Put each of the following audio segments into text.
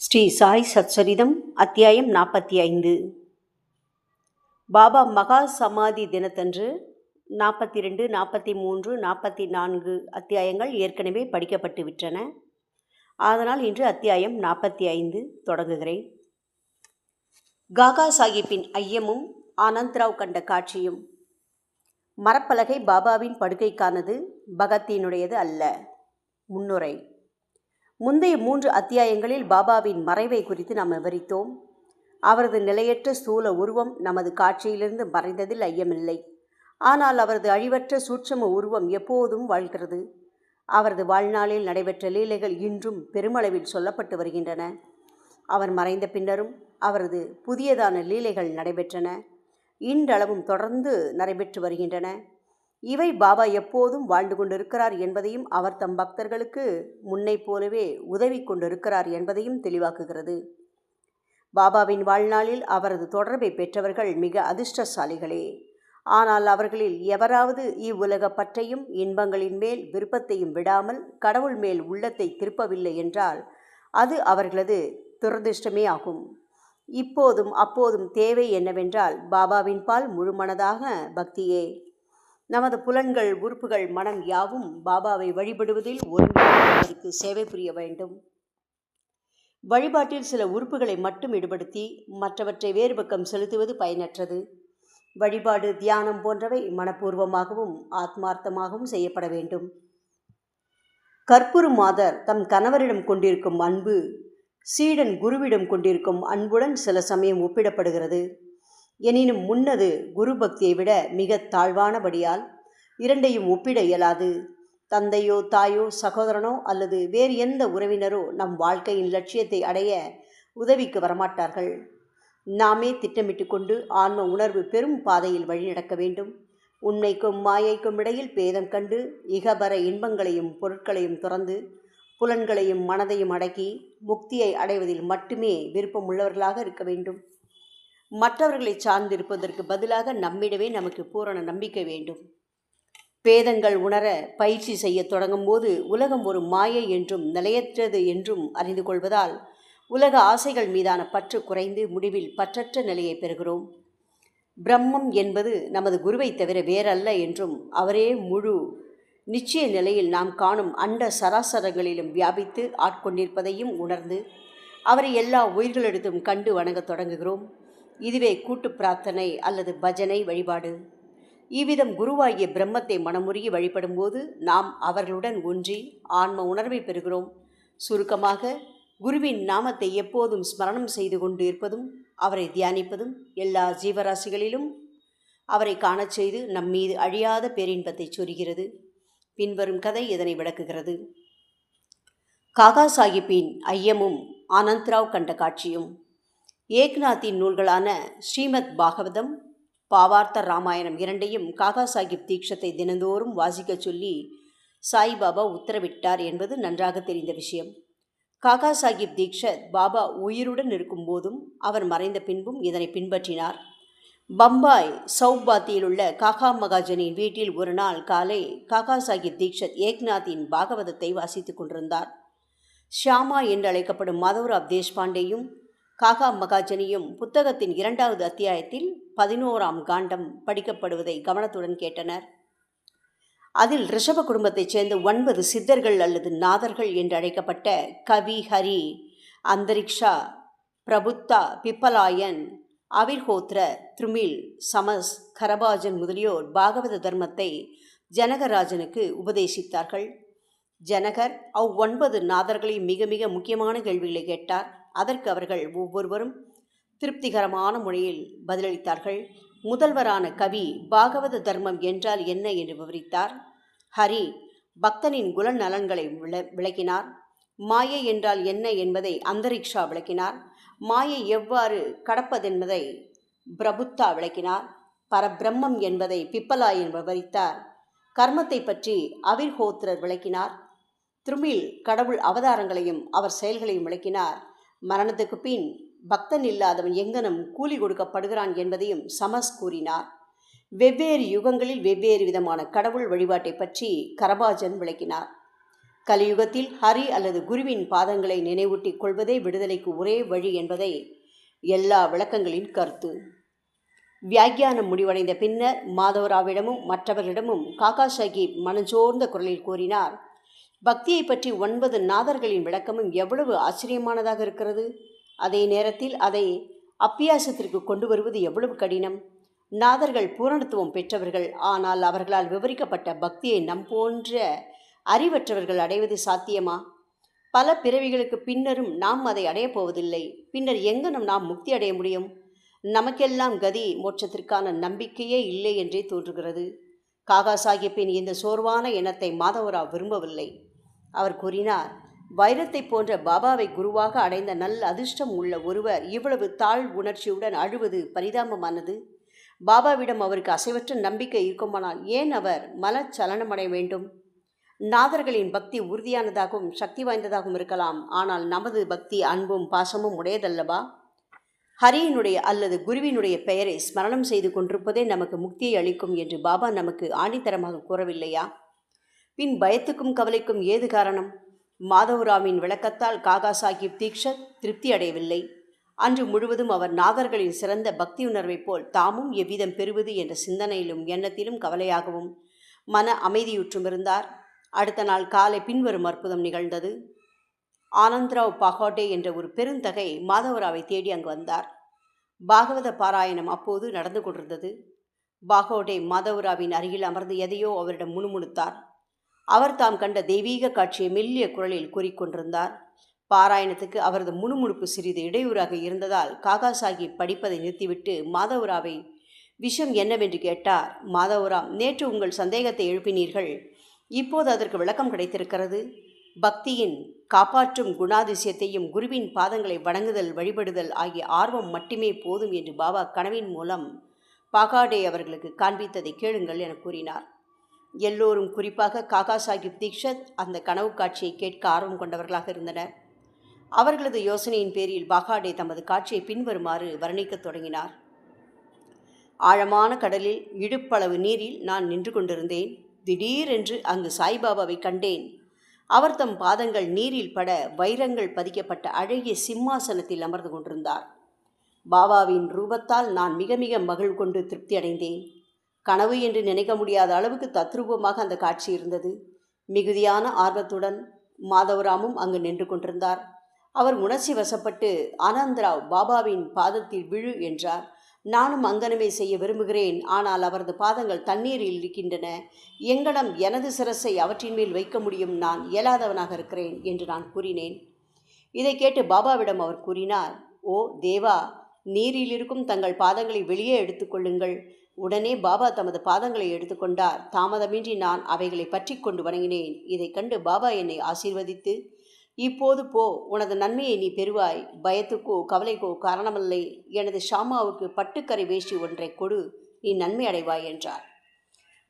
ஸ்ரீ சாய் சச்சரிதம் அத்தியாயம் 45. பாபா மகா சமாதி தினத்தன்று 42, 43, 44 அத்தியாயங்கள் ஏற்கனவே படிக்கப்பட்டு விட்டன. அதனால் இன்று அத்தியாயம் 45 தொடங்குகிறேன். காகா சாஹிப்பின் ஐயமும் ஆனந்த்ராவ் கண்ட காட்சியும். மரப்பலகை பாபாவின் படுக்கைக்கானது, பகத்தினுடையது அல்ல. முன்னுரை. முந்தைய 3 அத்தியாயங்களில் பாபாவின் மறைவை குறித்து நாம் விவரித்தோம். அவரது நிலையற்ற ஸ்தூல உருவம் நமது காட்சியிலிருந்து மறைந்ததில் ஐயமில்லை. ஆனால் அவரது அழிவற்ற சூட்சம உருவம் எப்போதும் வாழ்கிறது. அவரது வாழ்நாளில் நடைபெற்ற லீலைகள் இன்றும் பெருமளவில் சொல்லப்பட்டு வருகின்றன. அவர் மறைந்த பின்னரும் அவரது புதியதான லீலைகள் நடைபெற்றன. இன்றளவும் தொடர்ந்து நடைபெற்று வருகின்றன. இவை பாபா எப்போதும் வாழ்ந்து கொண்டிருக்கிறார் என்பதையும் அவர் தம் பக்தர்களுக்கு முன்னை போலவே உதவி கொண்டிருக்கிறார் என்பதையும் தெளிவாக்குகிறது. பாபாவின் வாழ்நாளில் அவரது தொடர்பை பெற்றவர்கள் மிக அதிர்ஷ்டசாலிகளே. ஆனால் அவர்களில் எவராவது இவ்வுலக பற்றையும் இன்பங்களின் மேல் விருப்பத்தையும் விடாமல் கடவுள் மேல் உள்ளத்தை திருப்பவில்லை என்றால் அது அவர்களது துரதிர்ஷ்டமே ஆகும். இப்போதும் அப்போதும் தேவை என்னவென்றால் பாபாவின் பால் முழுமனதாக பக்தியே. நமது புலன்கள், உறுப்புகள், மனம் யாவும் பாபாவை வழிபடுவதில் ஒருங்கிணைந்து சேவை புரிய வேண்டும். வழிபாட்டில் சில உறுப்புகளை மட்டும் ஈடுபடுத்தி மற்றவற்றை வேறு பக்கம் செலுத்துவது பயனற்றது. வழிபாடு, தியானம் போன்றவை மனப்பூர்வமாகவும் ஆத்மார்த்தமாகவும் செய்யப்பட வேண்டும். கற்புரு மாதர் தம் கணவரிடம் கொண்டிருக்கும் அன்பு சீடன் குருவிடம் கொண்டிருக்கும் அன்புடன் சில சமயம் ஒப்பிடப்படுகிறது. எனினும் முன்னது குரு பக்தியை விட மிக தாழ்வானபடியால் இரண்டையும் ஒப்பிட இயலாது. தந்தையோ தாயோ சகோதரனோ அல்லது வேறு எந்த உறவினரோ நம் வாழ்க்கையின் லட்சியத்தை அடைய உதவிக்கு வரமாட்டார்கள். நாமே திட்டமிட்டு கொண்டு ஆன்ம உணர்வு பெரும் பாதையில் வழிநடக்க வேண்டும். உண்மைக்கும் மாயைக்கும் இடையில் பேதம் கண்டு இகபர இன்பங்களையும் பொருட்களையும் துறந்து புலன்களையும் மனதையும் அடக்கி முக்தியை அடைவதில் மட்டுமே விருப்பமுள்ளவர்களாக இருக்க வேண்டும். மற்றவர்களை சார்ந்திருப்பதற்கு பதிலாக நம்மிடமே நமக்கு பூரண நம்பிக்கை வேண்டும். பேதங்கள் உணர பயிற்சி செய்ய தொடங்கும் போது உலகம் ஒரு மாயை என்றும் நிலையற்றது என்றும் அறிந்து கொள்வதால் உலக ஆசைகள் மீதான பற்று குறைந்து முடிவில் பற்றற்ற நிலையை பெறுகிறோம். பிரம்மம் என்பது நமது குருவை தவிர வேறல்ல என்றும் அவரே முழு நிச்சய நிலையில் நாம் காணும் அண்ட சராசரங்களிலும் வியாபித்து ஆட்கொண்டிருப்பதையும் உணர்ந்து அவரை எல்லா உயிர்களிடத்தும் கண்டு வணங்க தொடங்குகிறோம். இதுவே கூட்டு பிரார்த்தனை அல்லது பஜனை வழிபாடு. இவ்விதம் குருவாகிய பிரம்மத்தை மனமுருகி வழிபடும் போது நாம் அவர்களுடன் ஒன்றி ஆன்ம உணர்வை பெறுகிறோம். சுருக்கமாக, குருவின் நாமத்தை எப்போதும் ஸ்மரணம் செய்து கொண்டு இருப்பதும் அவரை தியானிப்பதும் எல்லா ஜீவராசிகளிலும் அவரை காணச் செய்து நம்மீது அழியாத பேரின்பத்தை சொரிகிறது. பின்வரும் கதை இதனை விளக்குகிறது. காகா சாஹிப்பின் ஐயமும் ஆனந்த்ராவ் கண்ட காட்சியும். ஏக்நாத்தின் நூல்களான ஸ்ரீமத் பாகவதம், பாவார்த்த ராமாயணம் இரண்டையும் காகா சாஹிப் தீட்சத்தை தினந்தோறும் வாசிக்க சொல்லி சாய்பாபா உத்தரவிட்டார் என்பது நன்றாக தெரிந்த விஷயம். காகா சாஹிப் தீக்ஷத் பாபா உயிருடன் இருக்கும் போதும் அவர் மறைந்த பின்பும் இதனை பின்பற்றினார். பம்பாய் சௌபாத்தியில் உள்ள காகா மகாஜனின் வீட்டில் ஒரு நாள் காலை காகா சாஹிப் தீக்ஷத் ஏக்நாத்தின் பாகவதத்தை வாசித்துக் கொண்டிருந்தார். ஷியாமா என்று அழைக்கப்படும் மாதவராவ் தேஷ்பாண்டேயும் காகா மகாஜனியும் புத்தகத்தின் 2வது அத்தியாயத்தில் 11ஆம் காண்டம் படிக்கப்படுவதை கவனத்துடன் கேட்டனர். அதில் ரிஷப குடும்பத்தைச் சேர்ந்த 9 சித்தர்கள் அல்லது நாதர்கள் என்று அழைக்கப்பட்ட கவி, ஹரி, அந்தரிக்ஷா, பிரபுத்தா, பிப்பலாயன், அவிர்ஹோத்ர, த்ருமில், சமஸ், கரபாஜன் முதலியோர் பாகவத தர்மத்தை ஜனகராஜனுக்கு உபதேசித்தார்கள். ஜனகர் 9 நாதர்களையும் மிக மிக முக்கியமான கேள்விகளை கேட்டார். அதற்கு அவர்கள் ஒவ்வொருவரும் திருப்திகரமான முறையில் பதிலளித்தார்கள். முதல்வரான கவி பாகவத தர்மம் என்றால் என்ன என்று விவரித்தார். ஹரி பக்தனின் குல நலன்களை விளக்கினார். மாயை என்றால் என்ன என்பதை அந்தரிக்ஷா விளக்கினார். மாயை எவ்வாறு கடப்பதென்பதை பிரபுத்தா விளக்கினார். பரபிரம்மம் என்பதை பிப்பலாயன் விவரித்தார். கர்மத்தை பற்றி அவிர்ஹோத்ரர் விளக்கினார். த்ருமில் கடவுள் அவதாரங்களையும் அவர் செயல்களையும் விளக்கினார். மரணத்துக்கு பின் பக்தன் இல்லாதவன் எங்கனும் கூலி கொடுக்கப்படுகிறான் என்பதையும் சமஸ் கூறினார். வெவ்வேறு யுகங்களில் வெவ்வேறு விதமான கடவுள் வழிபாட்டை பற்றி கரபாஜன் விளக்கினார். கலியுகத்தில் ஹரி அல்லது குருவின் பாதங்களை நினைவூட்டிக் கொள்வதே விடுதலைக்கு ஒரே வழி என்பதை எல்லா விளக்கங்களின் கருத்து. வியாக்கியானம் முடிவடைந்த பின்னர் மாதவராவிடமும் மற்றவர்களிடமும் காக்கா சாஹிப் மனஞ்சோர்ந்த குரலில் கூறினார், பக்தியை பற்றி 9 நாதர்களின் விளக்கமும் எவ்வளவு ஆச்சரியமானதாக இருக்கிறது. அதே நேரத்தில் அதை அப்பியாசத்திற்கு கொண்டு வருவது எவ்வளவு கடினம். நாதர்கள் பூரணத்துவம் பெற்றவர்கள். ஆனால் அவர்களால் விவரிக்கப்பட்ட பக்தியை நம் போன்ற அறிவற்றவர்கள் அடைவது சாத்தியமா? பல பிறவிகளுக்கு பின்னரும் நாம் அதை அடையப் போவதில்லை. பின்னர் எங்கனும் நாம் முக்தி அடைய முடியும்? நமக்கெல்லாம் கதி மோட்சத்திற்கான நம்பிக்கையே இல்லை என்றே தோன்றுகிறது. காகா சாஹிப்பின் இந்த சோர்வான எண்ணத்தை மாதவராவ் விரும்பவில்லை. அவர் கூறினார், வைரத்தை போன்ற பாபாவை குருவாக அடைந்த நல்ல அதிர்ஷ்டம் உள்ள ஒருவர் இவ்வளவு தாழ் உணர்ச்சியுடன் அழுவது பரிதாபமானது. பாபாவிடம் அவருக்கு அசைவற்ற நம்பிக்கை இருக்குமானால் ஏன் அவர் மனச்சலனமடைய வேண்டும்? நாதர்களின் பக்தி உறுதியானதாகவும் சக்தி வாய்ந்ததாகவும் இருக்கலாம். ஆனால் நமது பக்தி அன்பும் பாசமும் உடையதல்லவா? ஹரியினுடைய அல்லது குருவினுடைய பெயரை ஸ்மரணம் செய்து கொண்டிருப்பதே நமக்கு முக்தியை அளிக்கும் என்று பாபா நமக்கு ஆணித்தரமாக கூறவில்லையா? பின் பயத்துக்கும் கவலைக்கும் ஏது காரணம்? மாதவராவின் விளக்கத்தால் காகா சாஹிப் தீக்ஷத் திருப்தி அடையவில்லை. அன்று முழுவதும் அவர் நாதர்களின் சிறந்த பக்தியுணர்வைப் போல் தாமும் எவ்விதம் பெறுவது என்ற சிந்தனையிலும் எண்ணத்திலும் கவலையாகவும் மன அமைதியுற்றும் இருந்தார். அடுத்த நாள் காலை பின்வரும் அற்புதம் நிகழ்ந்தது. ஆனந்த்ராவ் பகாடே என்ற ஒரு பெருந்தகை மாதவராவை தேடி அங்கு வந்தார். பாகவத பாராயணம் அப்போது நடந்து கொண்டிருந்தது. பாகோடே மாதவராவின் அருகில் அமர்ந்து எதையோ அவரிடம் முணுமுணுத்தார். அவர் தாம் கண்ட தெய்வீக காட்சியை மெல்லிய குரலில் கூறிக்கொண்டிருந்தார். பாராயணத்துக்கு அவரது முணுமுணுப்பு சிறிது இடையூறாக இருந்ததால் காகா சாஹிப் படிப்பதை நிறுத்திவிட்டு மாதவராவை விஷயம் என்னவென்று கேட்டார். மாதவராவ், நேற்று உங்கள் சந்தேகத்தை எழுப்பினீர்கள். இப்போது அதற்கு விளக்கம் கிடைத்திருக்கிறது. பக்தியின் காப்பாற்றும் குணாதிசயத்தையும் குருவின் பாதங்களை வணங்குதல் வழிபடுதல் ஆகிய ஆர்வம் மட்டுமே போதும் என்று பாபா கனவின் மூலம் பகாடே அவர்களுக்கு காண்பித்ததை கேளுங்கள் என கூறினார். எல்லோரும், குறிப்பாக காகா சாஹிப் தீக்ஷத், அந்த கனவு காட்சியை கேட்க ஆர்வம் கொண்டவர்களாக இருந்தனர். அவர்களது யோசனையின் பேரில் பகாடே தமது காட்சியை பின்வருமாறு வர்ணிக்கத் தொடங்கினார். ஆழமான கடலில் இடுப்பளவு நீரில் நான் நின்று கொண்டிருந்தேன். திடீரென்று அங்கு சாய்பாபாவை கண்டேன். அவர் தம் பாதங்கள் நீரில் பட வைரங்கள் பதிக்கப்பட்ட அழகிய சிம்மாசனத்தில் அமர்ந்து கொண்டிருந்தார். பாபாவின் ரூபத்தால் நான் மிக மிக மகிழ் கொண்டு திருப்தி அடைந்தேன். கனவு என்று நினைக்க முடியாத அளவுக்கு தத்ரூபமாக அந்த காட்சி இருந்தது. மிகுதியான ஆர்வத்துடன் மாதவராமும் அங்கு நின்று கொண்டிருந்தார். அவர் உணர்ச்சி வசப்பட்டு, ஆனந்தராவ், பாபாவின் பாதத்தில் விழு என்றார். நானும் அங்கனமே செய்ய விரும்புகிறேன். ஆனால் அவரது பாதங்கள் தண்ணீரில் இருக்கின்றன. எங்கனம் எனது சிரசை அவற்றின் மேல் வைக்க முடியும்? நான் இயலாதவனாக இருக்கிறேன் என்று நான் கூறினேன். இதை கேட்டு பாபாவிடம் அவர் கூறினார், ஓ தேவா, நீரில் இருக்கும் தங்கள் பாதங்களை வெளியே எடுத்துக்கொள்ளுங்கள். உடனே பாபா தமது பாதங்களை எடுத்துக்கொண்டார். தாமதமின்றி நான் அவைகளை பற்றி கொண்டு வணங்கினேன். இதை கண்டு பாபா என்னை ஆசீர்வதித்து, இப்போது போ, உனது நன்மையை நீ பெறுவாய். பயத்துக்கோ கவலைக்கோ காரணமில்லை. எனது ஷாமாவுக்கு பட்டுக்கரை வேஷ்டி ஒன்றை கொடு, நீ நன்மை அடைவாய் என்றார்.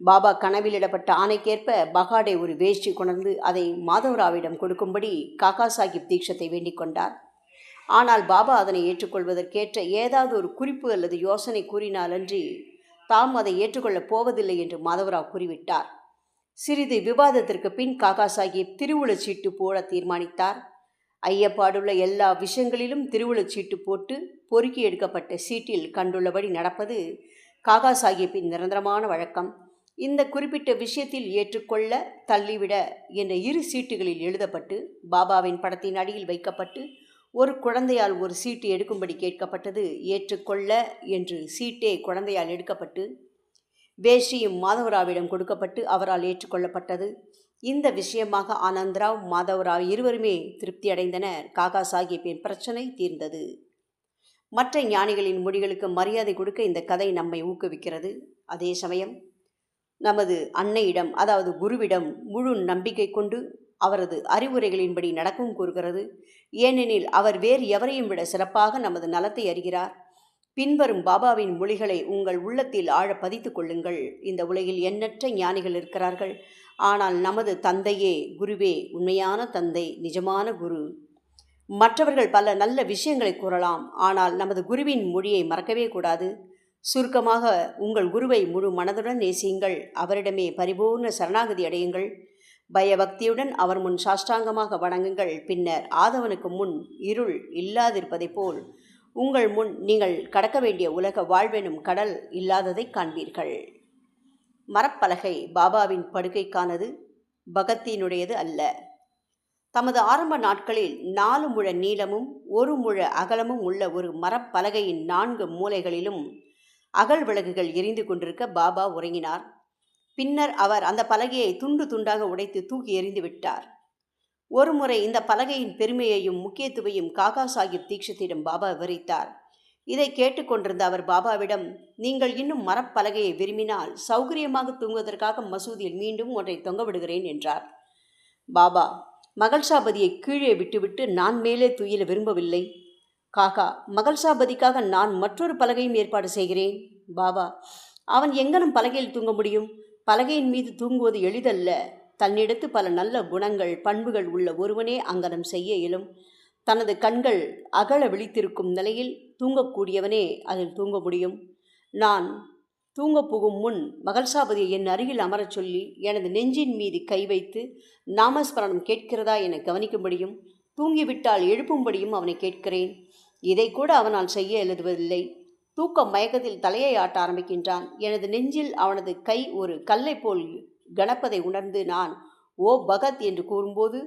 பாபா கனவிலிடப்பட்ட ஆணைக்கேற்ப பகாடே ஒரு வேஷ்டி கொணர்ந்து அதை மாதவராவிடம் கொடுக்கும்படி காகா சாஹிப் தீக்ஷத்தை வேண்டிக் கொண்டார். ஆனால் பாபா அதனை ஏற்றுக்கொள்வதற்கேற்ற ஏதாவது ஒரு குறிப்பு அல்லது யோசனை கூறினாலன்றி தாம் அதை ஏற்றுக்கொள்ளப் போவதில்லை என்று மாதவராவ் கூறிவிட்டார். சிறிது விவாதத்திற்கு பின் காகா சாஹிப் திருவுளச்சீட்டு போட தீர்மானித்தார். ஐயப்பாடுள்ள எல்லா விஷயங்களிலும் திருவுளச்சீட்டு போட்டு பொறுக்கி எடுக்கப்பட்ட சீட்டில் கண்டுள்ளபடி நடப்பது காகா சாஹிப்பின் நிரந்தரமான வழக்கம். இந்த குறிப்பிட்ட விஷயத்தில் ஏற்றுக்கொள்ள, தள்ளிவிட என்ற 2 சீட்டுகளில் எழுதப்பட்டு பாபாவின் படத்தின் அடியில் வைக்கப்பட்டு ஒரு குழந்தையால் ஒரு சீட்டு எடுக்கும்படி கேட்கப்பட்டது. ஏற்றுக்கொள்ள என்று சீட்டே குழந்தையால் எடுக்கப்பட்டு வேஷ்டியும் மாதவராவிடம் கொடுக்கப்பட்டு அவரால் ஏற்றுக்கொள்ளப்பட்டது. இந்த விஷயமாக ஆனந்தராவ், மாதவராவ் இருவருமே திருப்தி அடைந்தனர். காகா சாஹிப்பின் பிரச்சனை தீர்ந்தது. மற்ற ஞானிகளின் மொழிகளுக்கு மரியாதை கொடுக்க இந்த கதை நம்மை ஊக்குவிக்கிறது. அதே சமயம் நமது அன்னையிடம், அதாவது குருவிடம் முழு நம்பிக்கை கொண்டு அவரது அறிவுரைகளின்படி நடக்கவும் கூறுகிறது. ஏனெனில் அவர் வேறு எவரையும் விட சிறப்பாக நமது நலத்தை அறிகிறார். பின்வரும் பாபாவின் மொழிகளை உங்கள் உள்ளத்தில் ஆழ பதித்து கொள்ளுங்கள். இந்த உலகில் எண்ணற்ற ஞானிகள் இருக்கிறார்கள். ஆனால் நமது தந்தையே, குருவே உண்மையான தந்தை, நிஜமான குரு. மற்றவர்கள் பல நல்ல விஷயங்களை கூறலாம். ஆனால் நமது குருவின் மொழியை மறக்கவே கூடாது. சுருக்கமாக, உங்கள் குருவை முழு மனதுடன் நேசியுங்கள். அவரிடமே பரிபூர்ண சரணாகதி அடையுங்கள். பயபக்தியுடன் அவர் முன் சாஷ்டாங்கமாக வணங்குங்கள். பின்னர் ஆதவனுக்கு முன் இருள் இல்லாதிருப்பதைப் போல் உங்கள் முன் நீங்கள் கடக்க வேண்டிய உலக வாழ்வெனும் கடல் இல்லாததை காண்பீர்கள். மரப்பலகை பாபாவின் படுக்கைக்கானது, பகத்தினுடையது அல்ல. தமது ஆரம்ப நாட்களில் 4 முழ நீளமும் 1 முழ அகலமும் உள்ள ஒரு மரப்பலகையின் 4 மூலைகளிலும் அகல் விளக்குகள் எரிந்து கொண்டிருக்க பாபா உறங்கினார். பின்னர் அவர் அந்த பலகையை துண்டு துண்டாக உடைத்து தூக்கி எறிந்து விட்டார். ஒரு முறை இந்த பலகையின் பெருமையையும் முக்கியத்துவையும் காகா சாஹிப் தீக்ஷித்திடம் பாபா விவரித்தார். இதை கேட்டுக்கொண்டிருந்த அவர் பாபாவிடம், நீங்கள் இன்னும் மரப்பலகையை விரும்பினால் சௌகரியமாக தூங்குவதற்காக மசூதியில் மீண்டும் ஒன்றை தொங்கவிடுகிறேன் என்றார். பாபா, மகள்சாபதியை கீழே விட்டுவிட்டு நான் மேலே துயில விரும்பவில்லை. காகா, மகள்சாபதிக்காக நான் மற்றொரு பலகையும் ஏற்பாடு செய்கிறேன். பாபா, அவன் எங்கனும் பலகையில் தூங்க முடியும்? பலகையின் மீது தூங்குவது எளிதல்ல. தன்னிடத்து பல நல்ல குணங்கள் பண்புகள் உள்ள ஒருவனே அங்கனம் செய்ய இயலும். தனது கண்கள் அகல விழித்திருக்கும் நிலையில் தூங்கக்கூடியவனே அதில் தூங்க முடியும். நான் தூங்க புகும் முன் மகள்சாபதியை என் அருகில் அமரச் சொல்லி எனது நெஞ்சின் மீது கை வைத்து நாமஸ்மரணம் கேட்கிறதா என கவனிக்கும்படியும் தூங்கிவிட்டால் எழுப்பும்படியும் அவனை கேட்கிறேன். இதை கூட அவனால் செய்ய எழுதுவதில்லை. தூக்க மயக்கத்தில் தலையை ஆட்ட ஆரம்பிக்கின்றான். எனது நெஞ்சில் அவனது கை ஒரு கல்லை போல் கனப்பதை உணர்ந்து நான் ஓ பகத் என்று கூறும்போது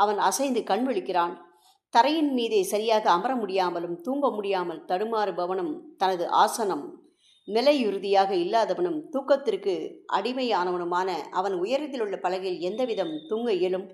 அவன் அசைந்து கண் விழிக்கிறான். தரையின் மீதே சரியாக அமர முடியாமலும் தூங்க முடியாமல் தடுமாறுபவனும் தனது ஆசனம் நிலையுறுதியாக இல்லாதவனும் தூக்கத்திற்கு அடிமையானவனுமான அவன் உயரத்தில் உள்ள பலகையில் எந்தவிதம் தூங்க இயலும்?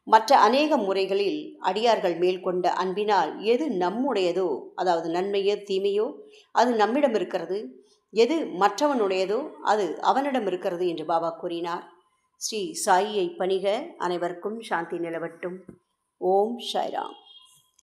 மற்ற அநேக முறைகளில் அடியார்கள் மேல் கொண்ட அன்பினால் எது நம்முடையதோ, அதாவது நன்மையோ தீமையோ, அது நம்மிடம் இருக்கிறது. எது மற்றவனுடையதோ அது அவனிடம் இருக்கிறது என்று பாபா கூறினார். ஸ்ரீ சாயியை பணிக. அனைவருக்கும் சாந்தி நிலவட்டும். ஓம் சாய்ராம்.